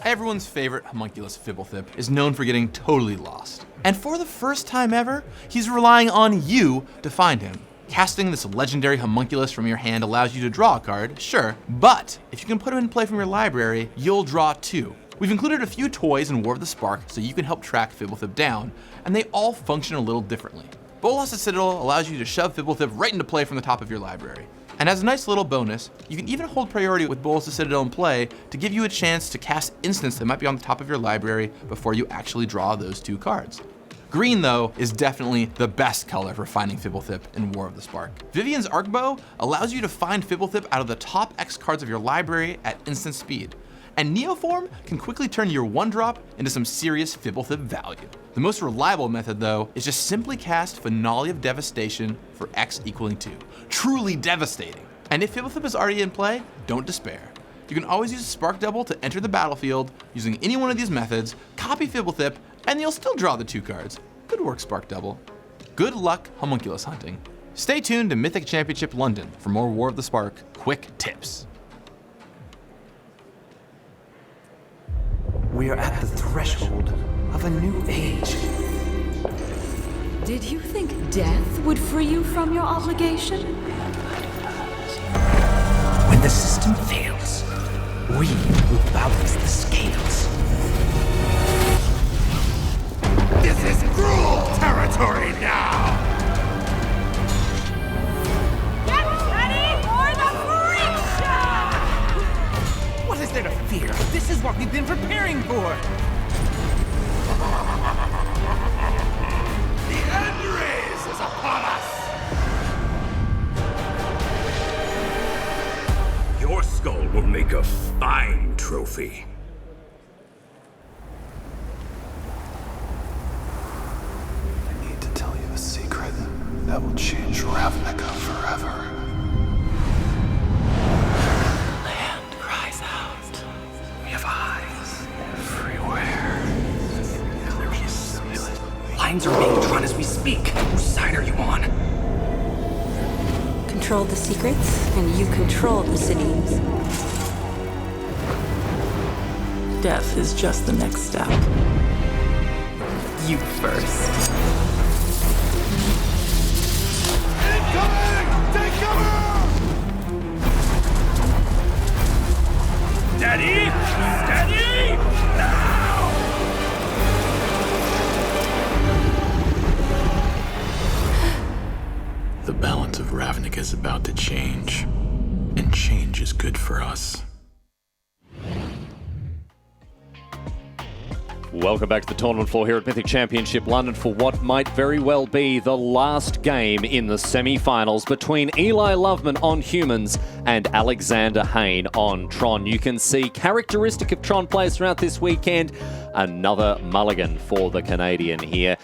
Everyone's favorite homunculus Fibblethip is known for getting totally lost. And for the first time ever, he's relying on you to find him. Casting this legendary homunculus from your hand allows you to draw a card, sure, but if you can put him in play from your library, you'll draw 2. We've included a few toys in War of the Spark so you can help track Fibblethip down, and they all function a little differently. Bolas the Citadel allows you to shove Fibblethip right into play from the top of your library. And as a nice little bonus, you can even hold priority with Bolas the Citadel in play to give you a chance to cast instants that might be on the top of your library before you actually draw those 2 cards. Green, though, is definitely the best color for finding Fibblethip in War of the Spark. Vivian's Arcbow allows you to find Fibblethip out of the top X cards of your library at instant speed. And Neoform can quickly turn your 1-drop into some serious Fibblethip value. The most reliable method, though, is just simply cast Finale of Devastation for X equaling 2. Truly devastating. And if Fibblethip is already in play, don't despair. You can always use a Spark Double to enter the battlefield using any one of these methods, copy Fibblethip, and you'll still draw the 2 cards. Good work, Spark Double. Good luck homunculus hunting. Stay tuned to Mythic Championship London for more War of the Spark quick tips. We are at the threshold of a new age. Did you think death would free you from your obligation? When the system fails, we will balance the scales. This is cruel territory now! Get ready for the freak show! What is there to fear? This is what we've been preparing for! The end race is upon us! Your skull will make a fine trophy. That will change Ravnica forever. Land cries out. We have eyes everywhere. Lines are being drawn as we speak. Whose side are you on? Control the secrets, and you control the cities. Death is just the next step. You first. Take cover! Steady! Steady! Now! The balance of Ravnica is about to change, and change is good for us. Welcome back to the tournament floor here at Mythic Championship London for what might very well be the last game in the semi-finals between Eli Loveman on humans and Alexander Hayne on Tron. You can see, characteristic of Tron players throughout this weekend, another mulligan for the Canadian here.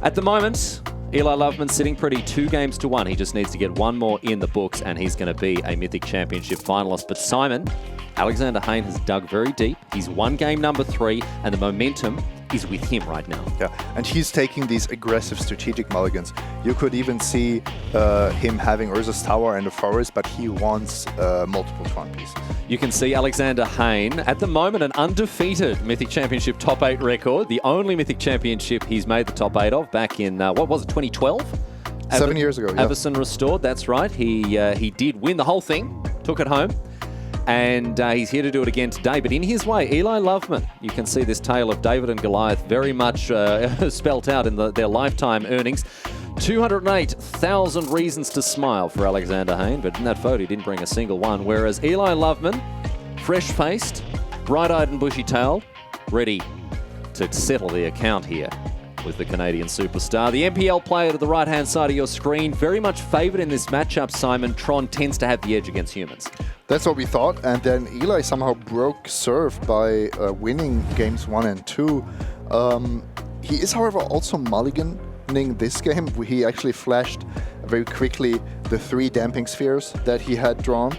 At the moment, Eli Loveman sitting pretty 2 games to 1. He just needs to get 1 more in the books and he's going to be a Mythic Championship finalist. But Simon, Alexander Hayne has dug very deep. He's won game number 3, and the momentum is with him right now. Yeah, and he's taking these aggressive strategic mulligans. You could even see him having Urza's Tower and a forest, but he wants multiple Tron pieces. You can see Alexander Hayne, at the moment, an undefeated Mythic Championship top 8 record. The only Mythic Championship he's made the top 8 of back in, what was it, 2012? 7 years ago, yeah. Avison Restored, that's right. He did win the whole thing, took it home. And he's here to do it again today. But in his way, Eli Loveman, you can see this tale of David and Goliath very much spelt out in their lifetime earnings. 208,000 reasons to smile for Alexander Hayne, but in that photo he didn't bring a single one. Whereas Eli Loveman, fresh-faced, bright-eyed and bushy-tailed, ready to settle the account here with the Canadian superstar. The NPL player to the right-hand side of your screen, very much favoured in this matchup, Simon. Tron tends to have the edge against humans. That's what we thought, and then Eli somehow broke serve by winning games 1 and 2. He is, however, also mulliganing this game. He actually flashed very quickly the 3 damping spheres that he had drawn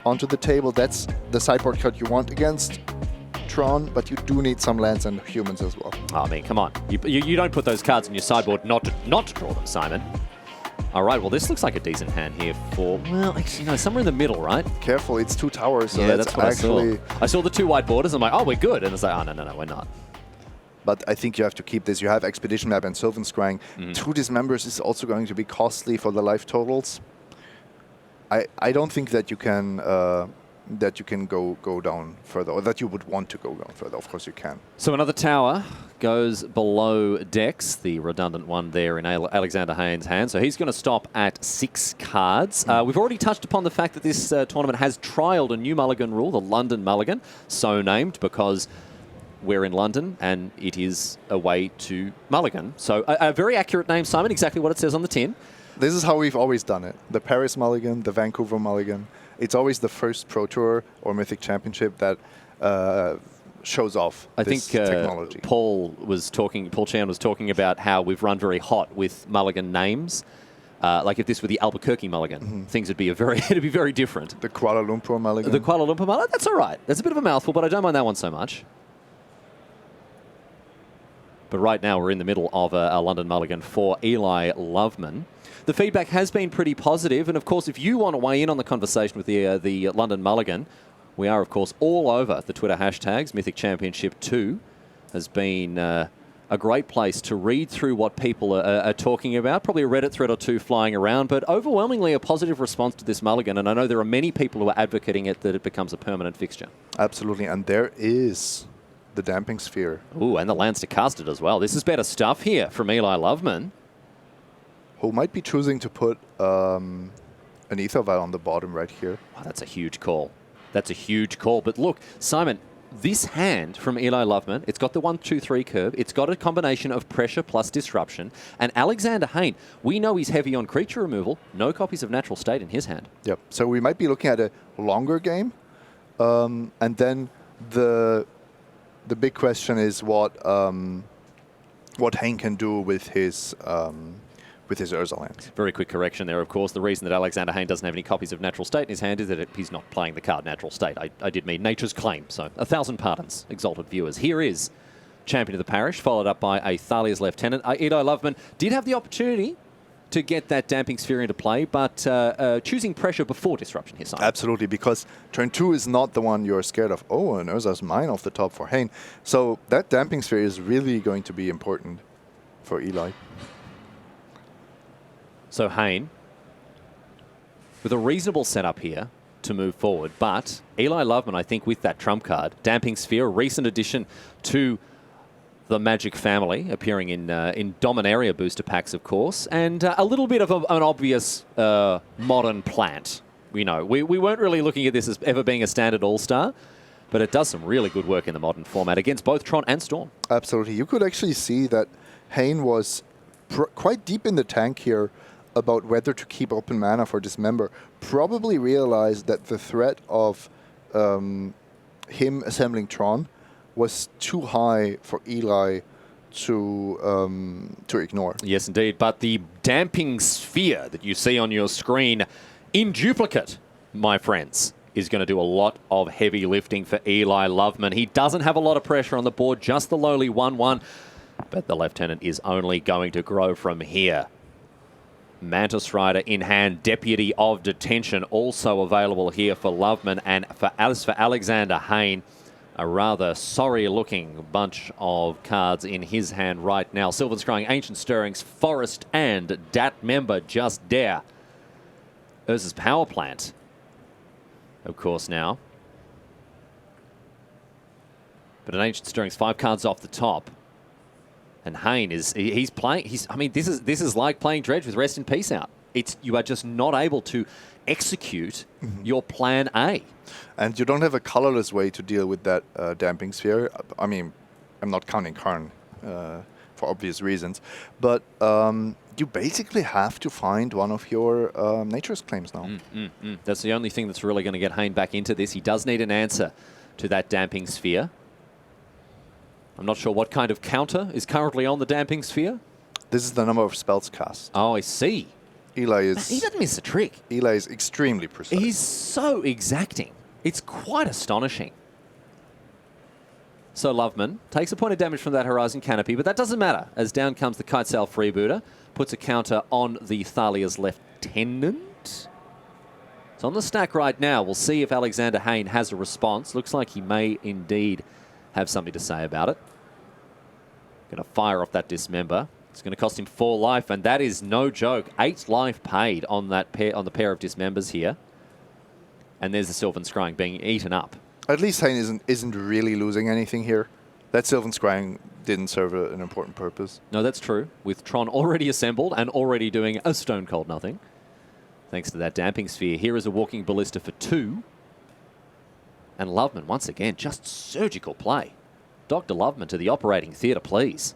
onto the table. That's the sideboard card you want against Tron, but you do need some lands and humans as well. Oh, I mean, come on. You don't put those cards in your sideboard not to draw them, Simon. All right, well, this looks like a decent hand here for, well, actually, no, somewhere in the middle, right? Careful, it's 2 towers, so yeah, that's what actually... I saw the 2 white borders, I'm like, oh, we're good. And it's like, oh, no, we're not. But I think you have to keep this. You have Expedition Map and Sylvan Scrying. 2 dismembers is also going to be costly for the life totals. I don't think that you can go down further, or that you would want to go down further. Of course you can. So another tower goes below decks, the redundant one there in Alexander Hayne's hand. So he's going to stop at 6 cards. We've already touched upon the fact that this tournament has trialled a new mulligan rule, the London Mulligan, so named because we're in London and it is a way to mulligan. So a very accurate name, Simon, exactly what it says on the tin. This is how we've always done it. The Paris Mulligan, the Vancouver Mulligan. It's always the first Pro Tour or Mythic Championship that shows off this technology. Paul Chan was talking about how we've run very hot with mulligan names. Like if this were the Albuquerque Mulligan, things would be it'd be very different. The Kuala Lumpur Mulligan. The Kuala Lumpur Mulligan, that's all right. That's a bit of a mouthful, but I don't mind that one so much. But right now we're in the middle of a London Mulligan for Eli Loveman. The feedback has been pretty positive, and of course, if you want to weigh in on the conversation with the London Mulligan, we are, of course, all over the Twitter hashtags. Mythic Championship II has been a great place to read through what people are talking about. Probably a Reddit thread or 2 flying around, but overwhelmingly a positive response to this mulligan, and I know there are many people who are advocating it that it becomes a permanent fixture. Absolutely, and there is the damping sphere. Ooh, and the lands to cast it as well. This is better stuff here from Eli Loveman, who might be choosing to put an Ether Vial on the bottom right here. Oh, that's a huge call. That's a huge call. But look, Simon, this hand from Eli Loveman, it's got the 1-2-3 curve. It's got a combination of pressure plus disruption. And Alexander Hayne, we know he's heavy on creature removal. No copies of Natural State in his hand. Yep. So we might be looking at a longer game. And then the big question is what Hayne can do with his Urza lands. Very quick correction there, of course. The reason that Alexander Hayne doesn't have any copies of Natural State in his hand is that he's not playing the card Natural State. I did mean Nature's Claim, so 1,000 pardons, exalted viewers. Here is Champion of the Parish, followed up by a Thalia's Lieutenant. Eli Loveman did have the opportunity to get that Damping Sphere into play, but choosing pressure before disruption here, Simon. Absolutely, because turn 2 is not the one you're scared of. Oh, and Urza's Mine off the top for Hayne. So that Damping Sphere is really going to be important for Eli. So Hayne, with a reasonable setup here to move forward, but Eli Loveman, I think, with that trump card, Damping Sphere, a recent addition to the Magic family, appearing in Dominaria booster packs, of course, and a little bit of an obvious modern plant. We know we weren't really looking at this as ever being a standard all-star, but it does some really good work in the modern format against both Tron and Storm. Absolutely. You could actually see that Hayne was quite deep in the tank here about whether to keep open mana for Dismember. Probably realized that the threat of him assembling Tron was too high for Eli to ignore. Yes, indeed. But the Damping Sphere that you see on your screen in duplicate, my friends, is going to do a lot of heavy lifting for Eli Loveman. He doesn't have a lot of pressure on the board, just the lowly 1-1. But the Lieutenant is only going to grow from here. Mantis Rider in hand, Deputy of Detention also available here for Loveman. And for Alexander Hayne, a rather sorry-looking bunch of cards in his hand right now. Sylvan Scrying, Ancient Stirrings, Forest, and Dat member Just Dare. Urza's Power Plant, of course, now. But an Ancient Stirrings, 5 cards off the top. And Hayne he's playing. I mean, this is like playing Dredge with Rest in Peace out. You are just not able to execute your plan A. And you don't have a colorless way to deal with that Damping Sphere. I mean, I'm not counting Karn for obvious reasons, but you basically have to find one of your Nature's Claims now. That's the only thing that's really going to get Hayne back into this. He does need an answer to that Damping Sphere. I'm not sure what kind of counter is currently on the Damping Sphere. This is the number of spells cast. Oh, I see. Eli is... He doesn't miss a trick. Eli is extremely precise. He's so exacting. It's quite astonishing. So Loveman takes a point of damage from that Horizon Canopy, but that doesn't matter, as down comes the Kitesail Freebooter, puts a counter on the Thalia's Lieutenant. It's on the stack right now. We'll see if Alexander Hayne has a response. Looks like he may indeed have something to say about it. Going to fire off that Dismember. It's going to cost him 4 life, and that is no joke. 8 life paid on that pair, on the pair of Dismembers here. And there's the Sylvan Scrying being eaten up. At least Hayne isn't really losing anything here. That Sylvan Scrying didn't serve an important purpose. No, that's true. With Tron already assembled and already doing a stone cold nothing. Thanks to that Damping Sphere. Here is a Walking Ballista for 2. And Loveman, once again, just surgical play. Dr. Loveman to the operating theatre, please.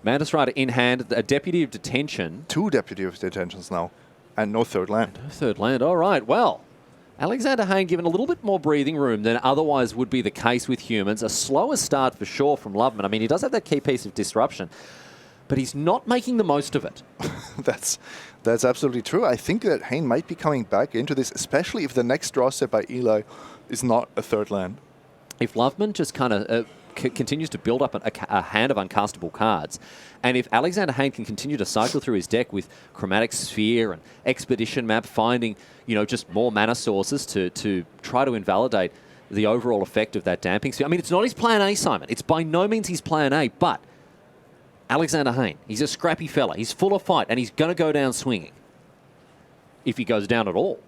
Mantis Rider in hand, a Deputy of Detention. 2 Deputy of Detentions now, and no third land. No third land, all right. Well, Alexander Hayne given a little bit more breathing room than otherwise would be the case with humans. A slower start for sure from Loveman. I mean, he does have that key piece of disruption, but he's not making the most of it. That's absolutely true. I think that Hayne might be coming back into this, especially if the next draw step by Eli is not a third land. If Loveman just kind of continues to build up a hand of uncastable cards, and if Alexander Hayne can continue to cycle through his deck with Chromatic Sphere and Expedition Map, finding, you know, just more mana sources to try to invalidate the overall effect of that Damping Sphere. I mean, it's not his plan A, Simon. It's by no means his plan A, but Alexander Hayne, he's a scrappy fella. He's full of fight, and he's going to go down swinging. If he goes down at all.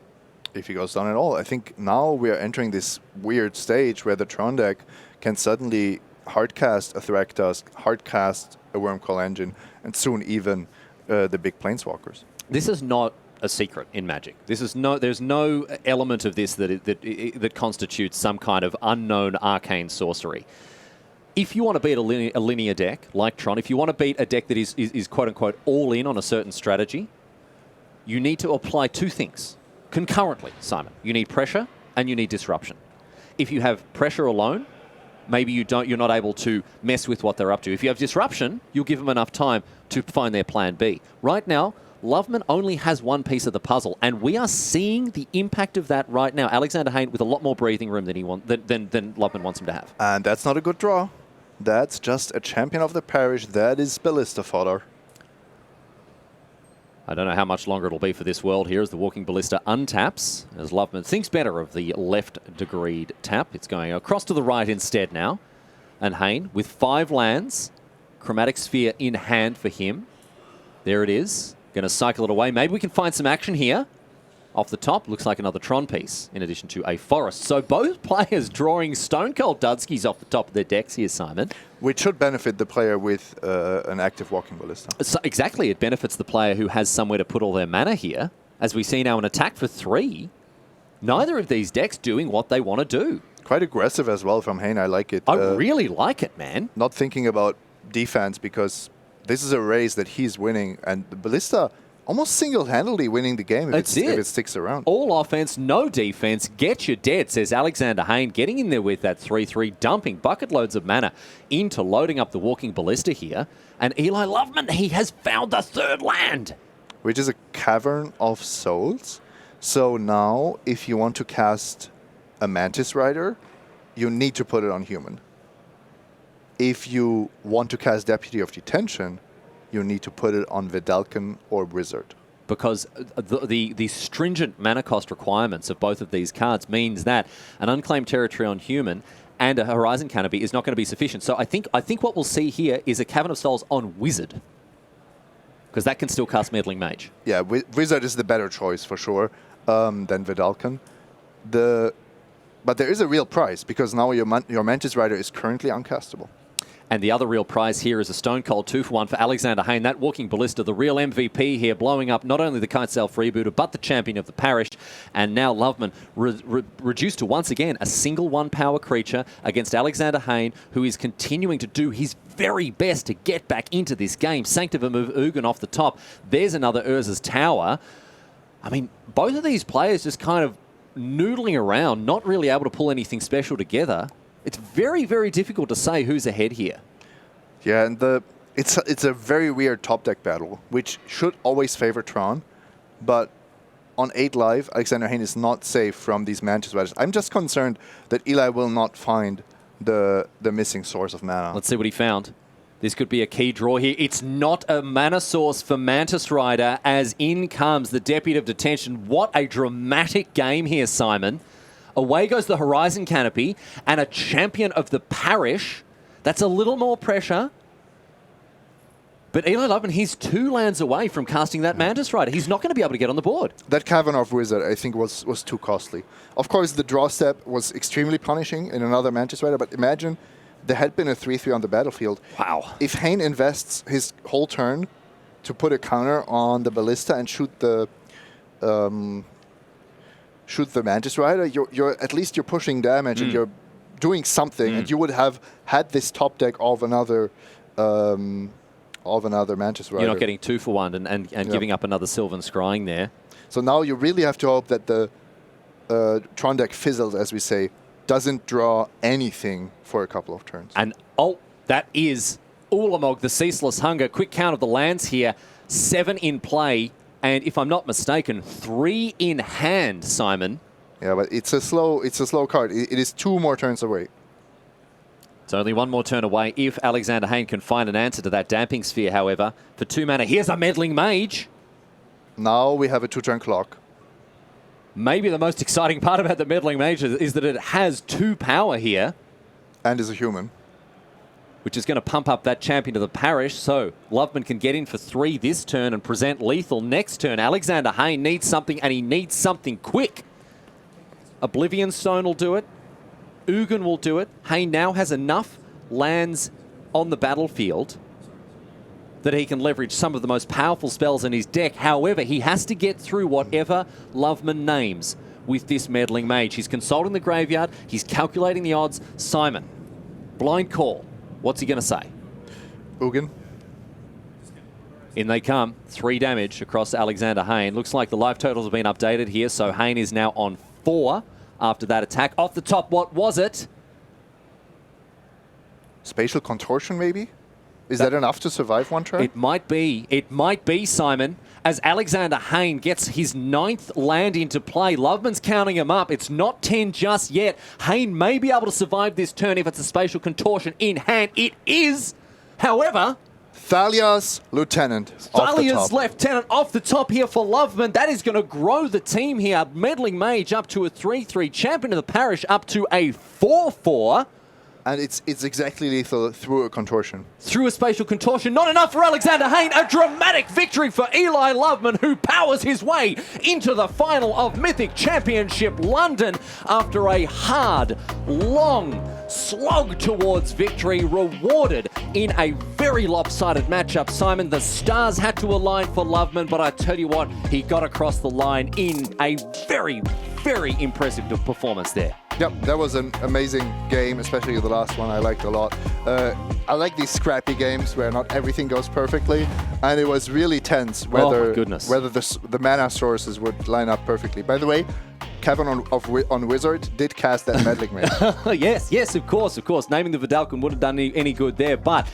If he goes down at all. I think now we are entering this weird stage where the Tron deck can suddenly hardcast a Thragtusk, hardcast a Wormcoil Engine, and soon even the big Planeswalkers. This is not a secret in Magic. There's no element of this that constitutes some kind of unknown arcane sorcery. If you want to beat a linear deck like Tron, if you want to beat a deck that is quote-unquote all in on a certain strategy, you need to apply 2 things concurrently, Simon. You need pressure and you need disruption. If you have pressure alone, maybe you're not able to mess with what they're up to. If you have disruption, you'll give them enough time to find their plan B. Right now, Loveman only has one piece of the puzzle, and we are seeing the impact of that right now. Alexander Hayne with a lot more breathing room than Loveman wants him to have. And that's not a good draw. That's just a champion of the parish. That is Ballista fodder. I don't know how much longer it'll be for this world here as the Walking Ballista untaps, as Loveman thinks better of the left-degreed tap. It's going across to the right instead now. And Hayne, with 5 lands, Chromatic Sphere in hand for him. There it is. Going to cycle it away. Maybe we can find some action here. Off the top, looks like another Tron piece, in addition to a Forest. So both players drawing Stone Cold Dudskies off the top of their decks here, Simon. Which should benefit the player with an active Walking Ballista. So exactly, it benefits the player who has somewhere to put all their mana here. As we see now, an attack for 3. Neither of these decks doing what they want to do. Quite aggressive as well from Hayne. I like it. I really like it, man. Not thinking about defense, because this is a race that he's winning, and the Ballista almost single-handedly winning the game if it sticks around. All offense, no defense. Get you dead, says Alexander Hayne, getting in there with that 3-3, dumping bucket loads of mana into loading up the Walking Ballista here. And Eli Loveman, he has found the 3rd land. Which is a Cavern of Souls. So now, if you want to cast a Mantis Rider, you need to put it on human. If you want to cast Deputy of Detention, you need to put it on Vedalken or Wizard. Because the stringent mana cost requirements of both of these cards means that an unclaimed territory on human and a Horizon Canopy is not going to be sufficient. So I think what we'll see here is a Cavern of Souls on Wizard, because that can still cast Meddling Mage. Yeah, Wizard is the better choice for sure than Vedalken. But there is a real price, because now your Mantis Rider is currently uncastable. And the other real prize here is a Stone Cold 2-for-1 for Alexander Hayne. That Walking Ballista, the real MVP here, blowing up not only the Kitesail Freebooter, but the champion of the parish. And now Loveman reduced to, once again, a single one-power creature against Alexander Hayne, who is continuing to do his very best to get back into this game. Sanctum of Ugin off the top. There's another Urza's Tower. I mean, both of these players just kind of noodling around, not really able to pull anything special together. It's very, very difficult to say who's ahead here. Yeah, and it's a very weird top deck battle, which should always favor Tron, but on 8 Live, Alexander Hayne is not safe from these Mantis Riders. I'm just concerned that Eli will not find the missing source of mana. Let's see what he found. This could be a key draw here. It's not a mana source for Mantis Rider, as in comes the Deputy of Detention. What a dramatic game here, Simon. Away goes the Horizon Canopy and a champion of the parish. That's a little more pressure. But Eli Loveman, he's 2 lands away from casting that Mantis Rider. He's not going to be able to get on the board. That Cavern of Wizard, I think, was too costly. Of course, the draw step was extremely punishing in another Mantis Rider, but imagine there had been a 3/3 on the battlefield. Wow. If Hayne invests his whole turn to put a counter on the Ballista and shoot the Mantis Rider, you're at least you're pushing damage and you're doing something, and you would have had this top deck of another Mantis Rider. You're not getting 2-for-1 and giving up another Sylvan Scrying there. So now you really have to hope that the Tron deck fizzles, as we say, doesn't draw anything for a couple of turns. And that is Ulamog, the Ceaseless Hunger. Quick count of the lands here. 7 in play. And if I'm not mistaken, 3 in hand, Simon. Yeah, but it's a slow card. It is 2 more turns away. It's only 1 more turn away if Alexander Hayne can find an answer to that Damping Sphere, however. For 2 mana, here's a Meddling Mage. Now we have a 2-turn clock. Maybe the most exciting part about the Meddling Mage is that it has 2 power here. And is a human. Which is going to pump up that champion of the parish. So Loveman can get in for 3 this turn and present lethal next turn. Alexander Hayne needs something, and he needs something quick. Oblivion Stone will do it. Ugin will do it. Hayne now has enough lands on the battlefield that he can leverage some of the most powerful spells in his deck. However, he has to get through whatever Loveman names with this Meddling Mage. He's consulting the graveyard. He's calculating the odds. Simon, blind call. What's he going to say? Ugin. In they come. 3 damage across Alexander Hayne. Looks like the life totals have been updated here, so Hayne is now on 4 after that attack. Off the top, what was it? Spatial Contortion, maybe? Is that enough to survive 1 turn? It might be. It might be, Simon. As Alexander Hayne gets his 9th land into play, Loveman's counting him up. It's not 10 just yet. Hayne may be able to survive this turn if it's a Spatial Contortion in hand. It is, however... Thalia's Lieutenant Thalia's Lieutenant off the top here for Loveman. That is going to grow the team here. Meddling Mage up to a 3/3. Champion of the Parish up to a 4/4. And it's exactly lethal through a contortion. Through a Spatial Contortion. Not enough for Alexander Hayne. A dramatic victory for Eli Loveman, who powers his way into the final of Mythic Championship London after a hard, long slog towards victory, rewarded in a very lopsided matchup. Simon, the stars had to align for Loveman, but I tell you what, he got across the line in a very, very impressive performance there. Yep, that was an amazing game, especially the last one I liked a lot. I like these scrappy games where not everything goes perfectly, and it was really tense whether the mana sources would line up perfectly. By the way, Cavern on Wizard did cast that Meddling Mage. Yes, of course. Naming the Vedalken wouldn't have done any good there, but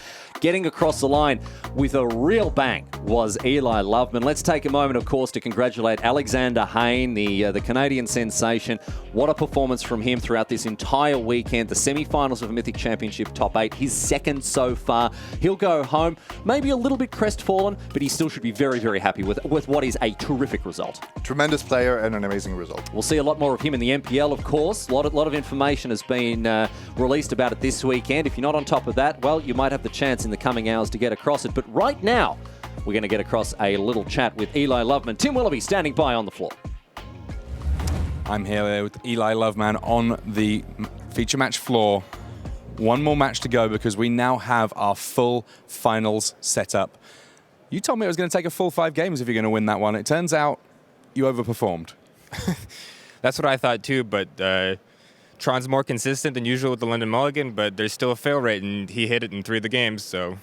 getting across the line with a real bang was Eli Loveman. Let's take a moment, of course, to congratulate Alexander Hayne, the Canadian sensation. What a performance from him throughout this entire weekend. The semi-finals of a Mythic Championship top 8, his second so far. He'll go home, maybe a little bit crestfallen, but he still should be very, very happy with what is a terrific result. Tremendous player and an amazing result. We'll see a lot more of him in the MPL, of course. A lot of information has been released about it this weekend. If you're not on top of that, well, you might have the chance in the coming hours to get across it. But right now, we're going to get across a little chat with Eli Loveman. Tim Willoughby standing by on the floor. I'm here with Eli Loveman on the feature match floor. One more match to go because we now have our full finals set up. You told me it was going to take a full 5 games if you're going to win that one. It turns out you overperformed. That's what I thought too, but Tron's more consistent than usual with the London Mulligan, but there's still a fail rate, and he hit it in 3 of the games, so...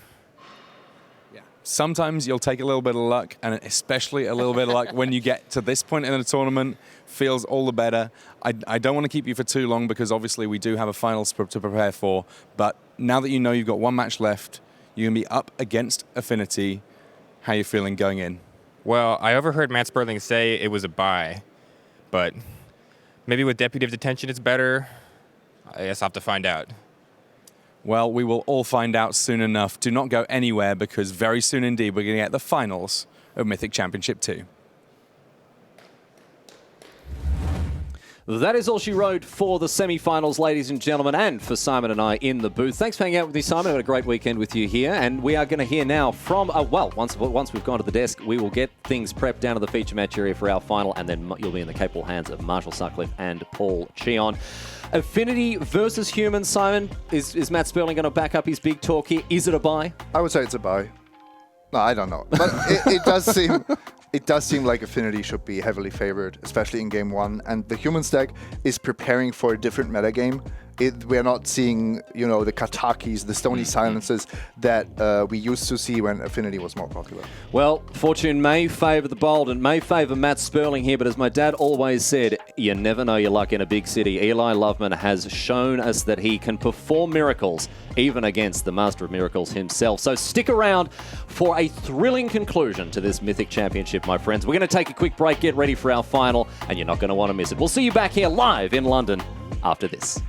Sometimes you'll take a little bit of luck, and especially a little bit of luck when you get to this point in the tournament, feels all the better. I don't want to keep you for too long because obviously we do have a finals to prepare for, but now that you know you've got 1 match left, you're going to be up against Affinity. How are you feeling going in? Well, I overheard Matt Sperling say it was a bye, but maybe with Deputy of Detention it's better. I guess I'll have to find out. Well, we will all find out soon enough. Do not go anywhere because very soon indeed we're going to get the finals of Mythic Championship II. That is all she wrote for the semi-finals, ladies and gentlemen, and for Simon and I in the booth. Thanks for hanging out with me, Simon. I had a great weekend with you here, and we are going to hear now from, once we've gone to the desk, we will get things prepped down to the feature match area for our final, and then you'll be in the capable hands of Marshall Sutcliffe and Paul Cheon. Affinity versus Humans, Simon. Is Matt Sperling going to back up his big talk here? Is it a bye? I would say it's a bye. No, I don't know. But it does seem... It does seem like Affinity should be heavily favored, especially in Game 1. And the Humans deck is preparing for a different metagame. We're not seeing, the Katakis, the Stony Silences that we used to see when Affinity was more popular. Well, fortune may favour the bold and may favour Matt Sperling here, but as my dad always said, you never know your luck in a big city. Eli Loveman has shown us that he can perform miracles, even against the Master of Miracles himself. So stick around for a thrilling conclusion to this Mythic Championship, my friends. We're going to take a quick break, get ready for our final, and you're not going to want to miss it. We'll see you back here live in London after this.